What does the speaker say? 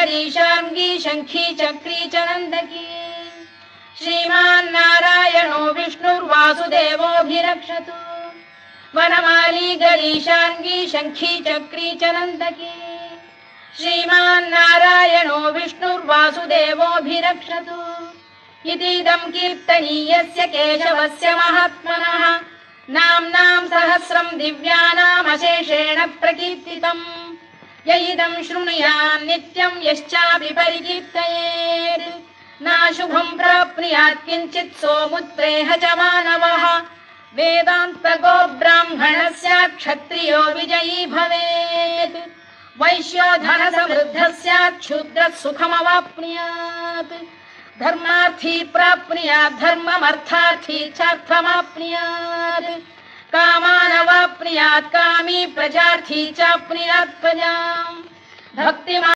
गरीशार्ङ्गी शङ्खी चक्री च नन्दकी श्रीमान्नारायणो विष्णुर्वासुदेवोऽभिरक्षतु वनमाली गरीशार्ङ्गी शङ्खी चक्री च नन्दकी श्रीमान्नारायणो विष्णुर्वासुदेवोऽभिरक्षतु इतीदं कीर्तनीयस्य केशवस्य महात्मनः नाम्नां सहस्रं दिव्यानामशेषेण प्रकीर्तितम् य इदं शृणुयात् नित्यं यश्चापि परिकीर्तयेत् नाशुभं प्राप्नुयात् किञ्चित् सोमुत्रेह च मानवः वेदान्तको ब्राह्मणः स्यात् क्षत्रियो विजयी भवेत् वैश्यो धनसमृद्धः स्यात् क्षुद्रः सुखमवाप्नुयात् धर्मार्थी प्राप्नुयात् धर्ममर्थार्थी चार्थमाप्नुयात् कामानवाप्नुयात् कामी प्रजार्थी चाप्नुयात् प्रजाम् भक्तिमान्